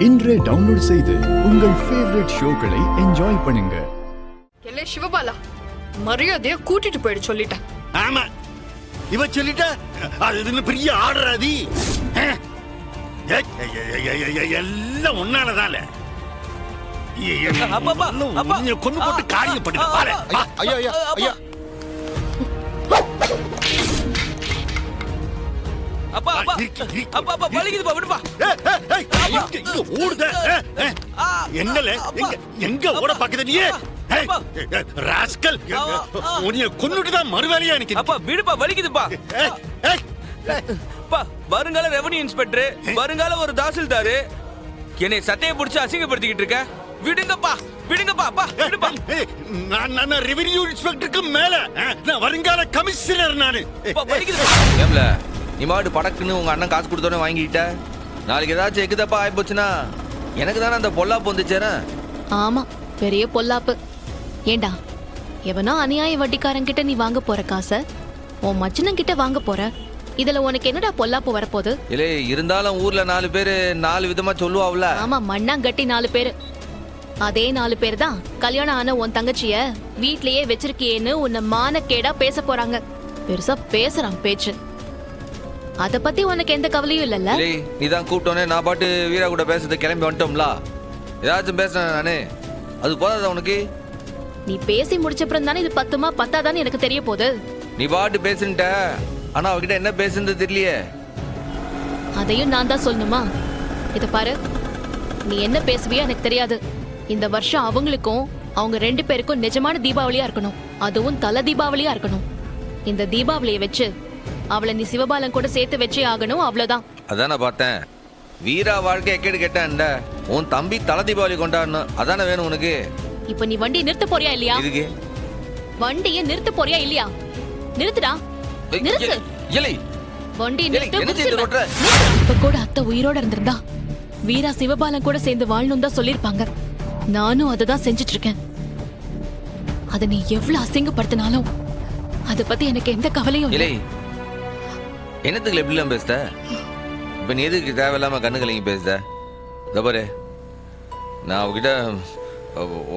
இன்றே டவுன்லோட் செய்து உங்கள் ஃபேவரட் ஷோக்களை என்ஜாய் பண்ணுங்க. எல்லே சிவபாலா, மரியாதையா கூட்டிட்டு போயிடு சொல்லிட்டேன். ஆமா, இவ சொல்லிட்ட அது பெரிய ஆர்டர். அது எல்லாம் ஒன்னாலதான் கொண்டு போட்டு காரியம் பண்ணி. எங்க ஓட பாக்குத நீ? கொன்னுட்டுதான் மறுவேலையா எனக்கு. அப்பா விடுப்பா, வலிக்குதுப்பா. வருங்கால ரெவன்யூ இன்ஸ்பெக்டர், வருங்கால ஒரு தாசில்தாரு என்னை சட்டையை பிடிச்சு அசிங்கப்படுத்திக்கிட்டு இருக்க. விடுங்கப்பா, விடுங்கப்பா. அப்பா விடுப்பா. நான் ரெவன்யூ இன்ஸ்பெக்டருக்கு மேல நான் வருங்கால கமிஷனர். நானு ஏம்ல நீ மாட்டு படக்குன்னு உங்க அண்ணன் காசு கொடுத்தோன்னே வாங்கிட்ட. நாளைக்கு ஏதாச்சும் எக்குதப்பா ஆயி போச்சுன்னா எனக்கு தானே அந்த பொல்லாப்பு வந்துச்சேனா? ஆமா, பெரிய பொல்லாப்பு. ஏண்டா, எவனோ அநியாய வட்டிக்காரன் கிட்ட நீ வாங்க போற காசை உன் மச்சனன் கிட்ட வாங்க போற. இதுல உனக்கு என்னடா பொல்லாப்பு வரப்போகுது? இல்ல இருந்தாலும் ஊர்ல 4 பேரு 4 விதமா சொல்லுவாவுல. ஆமா, மண்ணாங்கட்டி 4 பேரு. அதே 4 பேர் தான் கல்யாணம் ஆன உன் தங்கச்சிய வீட்லயே வச்சிருக்கியேன்னு உன்னை மானக்கேடா பேச போறாங்க. பெருசா பேசுறான் பேச்சு. அத பத்தி உனக்கு எந்த கவலையும் இல்லல்ல? நீதான் கூப்பிட்டோன்னே நான் பாட்டு வீரா கூட பேசுறது கிளம்பி வந்துட்டோம்ல. ஏதாச்சும் பேசுறேன் நானு, அது போதாத உனக்கு? நீ பேசி முடிச்சப்புறம் தானே இது பத்துமா பத்தாதான்னு எனக்கு தெரிய போகுது. நீ பாட்டு பேசுன்ட்ட, ஆனா அவகிட்ட என்ன பேசுறது தெரியலையே. அதையும் நான் தான் சொல்லணுமா? இத பாரு, நீ என்ன பேசுவியோ எனக்கு தெரியாது. இந்த வருஷம் அவங்களுக்கும் அவங்க 2 பேருக்கும் நிஜமான தீபாவளியா இருக்கணும். அதுவும் தல தீபாவளியா இருக்கணும். இந்த தீபாவளியை வச்சு அவளை நீ சிவபாலன் கூட சேர்த்து வச்சே ஆகணும். அவ்வளவுதான். அதான் நான் பார்த்தேன். வீரா வாழ்க்கை எக்கேடு கேட்டான்ல, உன் தம்பி தல தீபாவளி கொண்டாடணும். அதானே வேணும் உனக்கு. இப்ப நீ வண்டி நிறுத்த போறியா இல்லையா? இதுக்கு வண்டியை நிறுத்த போறியா இல்லையா? நிறுத்துடா, நிறுத்து. இலை வண்டி என்ன செய்து நிறுத்து. ஓட்ற? இப்ப கூட அத்தை உயிரோட இருந்திருந்தா வீரா சிவபாலன் கூட சேர்ந்து வாழணும் தான் சொல்லிருப்பாங்க. நானும் அததான் செஞ்சிட்டு இருக்கேன். அத நீ எவ்வளவு அசிங்கப்படுத்தினாலும் அத பத்தி எனக்கு எந்த கவலையும் இல்லை. என்னத்துக்கு எப்படிலாம் பேசுத? இப்ப நீ எதுக்கு தேவையில்லாம கண்ணு கலங்கி பேசுத? பாரு, நான் அவகிட்ட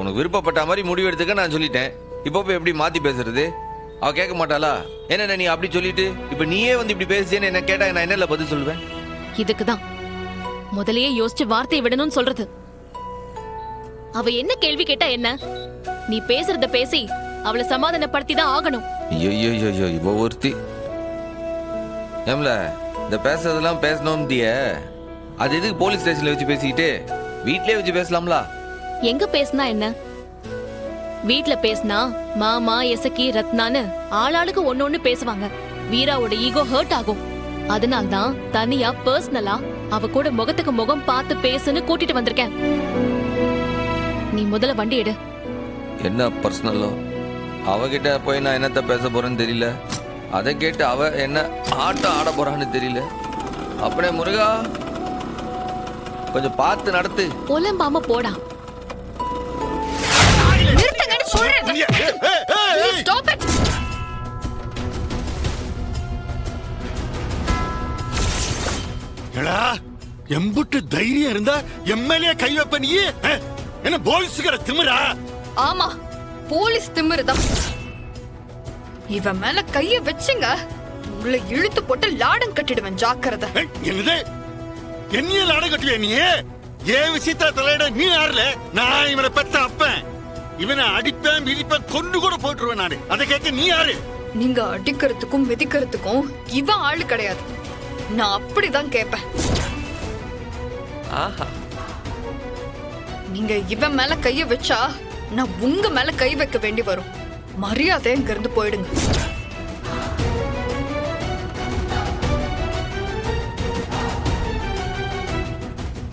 உனக்கு விருப்பப்பட்ட மாதிரி முடிவு எடுத்துக்க நான் சொல்லிட்டேன். இப்போ போய் எப்படி மாத்தி பேசுறது? அவ கேட்க மாட்டாளா? என்ன நீ அப்படி சொல்லிட்டு இப்ப நீயே வந்து இப்படி பேசுறேன்னு என்ன கேட்டா நான் என்ன பதில் சொல்லுவேன்? இதுக்குதான் முதலையே யோசிச்சு வார்த்தையை விடணும்னு சொல்றது. அவ என்ன கேள்வி கேட்டா என்ன? நீ பேசுறத பேசி அவளை சமாதானப்படுத்தி தான் ஆகணும். ஐயோ இவ ஒருத்தி. ஏம்ல இந்த பேசுறதெல்லாம் பேசணும்டிய, அது எதுக்கு போலீஸ் ஸ்டேஷன்ல வச்சு பேசிக்கிட்டு வீட்லயே வச்சு பேசலாம்ல? எங்க பேசினா என்ன? வீட்ல பேசினா மாமா எசக்கி ரத்னான்னு ஆளாளுக்கு ஒன்னொன்னு பேசுவாங்க. வீராவோட ஈகோ ஹர்ட் ஆகும். அதனால்தான் தனியா பர்சனலா அவ கூட முகத்துக்கு முகம் பார்த்து பேசுன்னு கூட்டிட்டு வந்திருக்கேன். நீ முதல்ல வண்டி எடு. என்ன பர்சனலோ? அவகிட்ட போய் நான் என்னத்த பேச போறேன்னு தெரியல. அதை கேட்டு அவ என்ன ஆட்டம் ஆட போறான்னு தெரியல. அப்படியே முருகா, கொஞ்சம் பார்த்து நடத்து. புலம்பாம போடா. எம்புட்டு தைரியம் இருந்தா எம்எல்ஏ கை வைப்ப நீ? என்ன போலீஸ்கிற திமிரா? ஆமா, போலீஸ் திமிருதான். இவன் மேல கைய வச்சுங்க, உங்களை இழுத்து போட்டு லாடம் கட்டிடுவேன். ஜாக்கிரதை. என்னது? என்னைய லாடம் கட்டுவியா நீ? ஏன் விஷயத்த தலையிட நீ யாருல? நான் இவனை பெத்த அப்பன். இவனை அடிப்பேன் மிதிப்பேன் கொண்டு கூட போட்டுருவேன் நானு. அதை கேட்க நீ யாரு? நீங்க அடிக்கிறதுக்கும் மிதிக்கிறதுக்கும் இவன் ஆளு கிடையாது. நான் அப்படிதான் கேட்பேன். நீங்க இவன் மேல கைய வச்சா நான் உங்க மேல கை வைக்க வேண்டி வரும். மரியாதை இங்க இருந்து போயிடுங்க.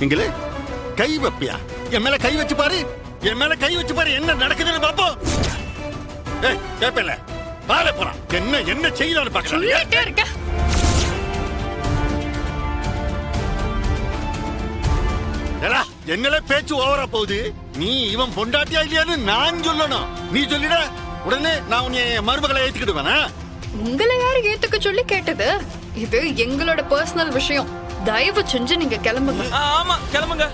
நீங்களே கை வைப்பியா? என் மேல கை வச்சு பாரு, என் மேல கை வச்சு பாரு, என்ன நடக்குதுன்னு பாப்போம். கேப்பல பால போறான். என்ன என்ன செய்யலான்னு பாக்கலாம் இருக்க. என்னல பேச்சு ஓவரா போகுது. நீ இவன் பொண்டாட்டியா இல்லையான்னு நான் சொல்லணும். நீ சொல்லிட உடனே நான் உன்னை மருமகளை ஏத்துக்கிடுவேனா? உங்களை யாரு ஏத்துக்க சொல்லி கேட்டது? இது எங்களோட பர்சனல் விஷயம். தயவு செஞ்சு நீங்க கிளம்புங்க. ஆமா கிளம்புங்க.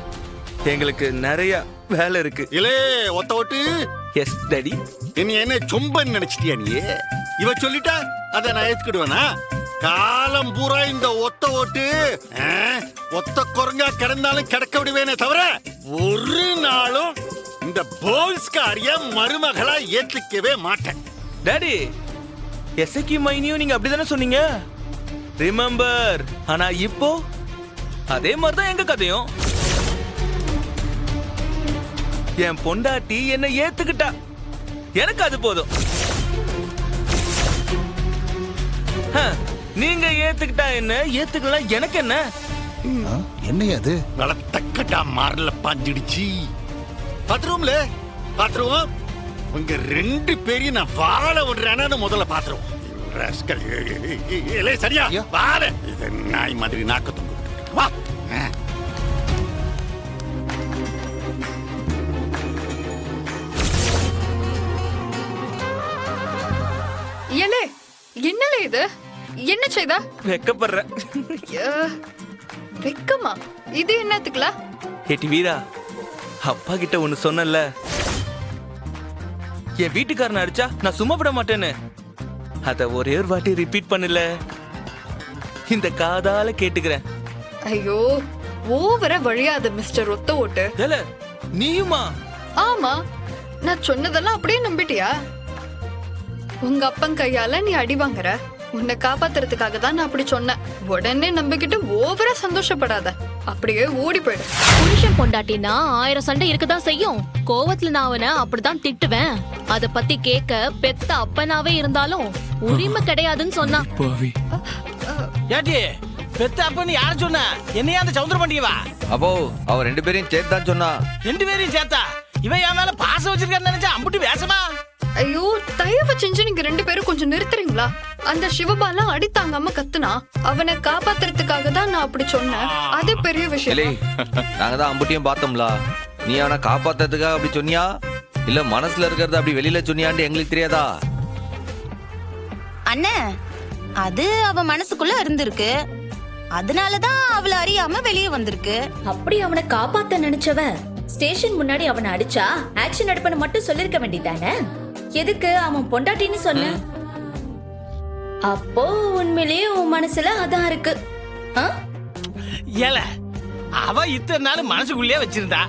எங்களுக்கு நிறைய வேலை இருக்கு. இலே ஒத்த ஓட்டு எஸ் டாடி. நீ என்ன சொம்பன்னு நினைச்சிட்டியா நீ? இவ சொல்லிட்டா அத நான் ஏத்துக்கிடுவேனா? காலம் பூரா இந்த ஒத்த ஓட்டு ஒத்த குரங்கா கிடந்தாலும் கிடக்க விடுவேனே தவிர ஒரு நாளும் இந்த போல்ஸ்காரிய மருமகளா ஏத்துக்கவே மாட்டேன். டாடி, எசக்கி மைனியும் நீங்க அப்படிதானே சொன்னீங்க? ரிமெம்பர். ஆனா இப்போ அதே மாதிரி தான் எங்க கதையும். என் பொண்டாட்டி என்ன ஏத்துக்கிட்டா, எனக்கு அது போதும். நீங்க ஏத்துக்கிட்டா என்ன, ஏத்துக்கலாம் எனக்கு என்ன? என்னையா அது? வளத்தக்கட்டா மாறல பாஞ்சிடுச்சு. பாத்ரூம்ல பாத்ரூம் உங்க ரெண்டு பேரையும் நான் வாழ விடுறேன்னு முதல்ல பாத்ரூம். சரியா வாழ இது நாய் மாதிரி நாக்க தொங்க வா. ஏலே என்னலே இது? என்ன செய்தா? வெக்கப்படுற. ஐயா, வெக்கமா? இது என்னத்துக்குல? ஏட்டி வீரா, அப்பா கிட்ட ஒண்ணு சொன்னல, என் வீட்டுக்காரனை அடிச்சா நான் சும்மா விட மாட்டேன்னு. அத ஒரே ஒரு வாட்டி ரிப்பீட் பண்ணல, இந்த காதால கேட்டுக்கிறேன். ஐயோ, ஓவரா வழியாத மிஸ்டர் ஒத்த ஓட்டு. ஏல நீயுமா? ஆமா, நான் சொன்னதெல்லாம் அப்படியே நம்பிட்டியா? உங்க அப்பன் கையால நீ அடி வாங்குற, உன்னை காப்பாத்துறதுக்காக தான் நான் அப்படி சொன்னேன். உடனே நம்பிக்கிட்டு ஓவரா சந்தோஷப்படாத, அப்படியே ஓடி போயிடு. புருஷன் பொண்டாட்டினா 1000 சண்டை இருக்கதான் செய்யும். கோவத்துல நான் அவனை அப்படிதான் திட்டுவேன். அத பத்தி கேட்க பெத்த அப்பனாவே இருந்தாலும் உரிமை கிடையாதுன்னு சொன்னான். ஏட்டி பெத்த அப்பன்னு யார சொன்ன? என்னையா அந்த சவுந்தர பாண்டியவா? அப்போ அவ 2 பேரையும் சேர்த்து தான் சொன்னா. 2 பேரையும் சேர்த்தா? இவன் என் மேல பாசம் வச்சிருக்கான்னு நினைச்சா அம்புட்டு வேஷமா? ஐயோ, தயவு செஞ்சு நீங்க 2 பேரும் கொஞ்சம் நிறுத்துறீங்களா? அந்த சிவபாலா அடி தாங்காம கத்துனா, அவனை காப்பாத்துறதுக்காக தான் நான் அப்படி சொன்னேன். அது பெரிய இல்லை, விஷயம். நாங்க தான் அம்புட்டியும் பார்த்தோம்ல. நீ அவனை காப்பாத்துறதுக்காக அப்படி சொன்னியா, இல்ல மனசுல இருக்கிறத அப்படி வெளியில சொன்னியான்னு எங்களுக்கு தெரியாதா? அண்ணே, அது அவ மனசுக்குள்ள இருந்திருக்கு. அதனாலதான் அவளை அறியாம வெளியே வந்திருக்கு. அப்படி அவனை காப்பாத்த நினைச்சவ ஸ்டேஷன் முன்னாடி அவனை அடிச்சா ஆக்ஷன் எடுப்பன மட்டும் சொல்லிருக்க வேண்டியதானே? எதுக்கு அவன் பொண்டாட்டின்னு சொன்ன? அப்போ உண்மையிலேயே உன் மனசுல அதான் இருக்கு. ஏல, அவ இத்தனை நாள் மனசுக்குள்ளே வச்சிருந்தா.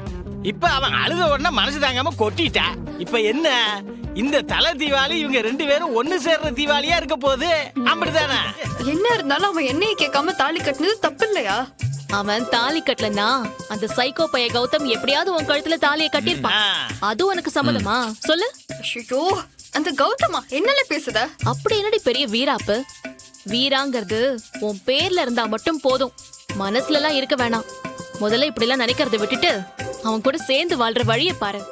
இப்ப அவன் அழுத உடனே மனசு தாங்காம கொட்டிட்டா. இப்ப என்ன, இந்த தலை தீபாவளி இவங்க 2 பேரும் ஒண்ணு சேர்ற தீபாவளியா இருக்க போகுது. அப்படிதானே? என்ன இருந்தாலும் அவன் என்னைய கேட்காம தாலி கட்டினது தப்பு இல்லையா? அவன் தாலி கட்டலனா அந்த சைக்கோ பைய கௌதம் எப்படியாவது உன் கழுத்துல தாலியை கட்டிருப்பான். அது உனக்கு சம்மதமா சொல்லு? ஐயோ, அந்த கௌதமா என்னல பேசுத? அப்படி என்னடி பெரிய வீராப்பு? வீராங்கிறது உன் பேர்ல இருந்தா மட்டும் போதும், மனசுல எல்லாம் இருக்க வேணாம். முதல்ல இப்படி எல்லாம் நினைக்கிறத விட்டுட்டு அவன் கூட சேர்ந்து வாழ்ற வழியை பாரு.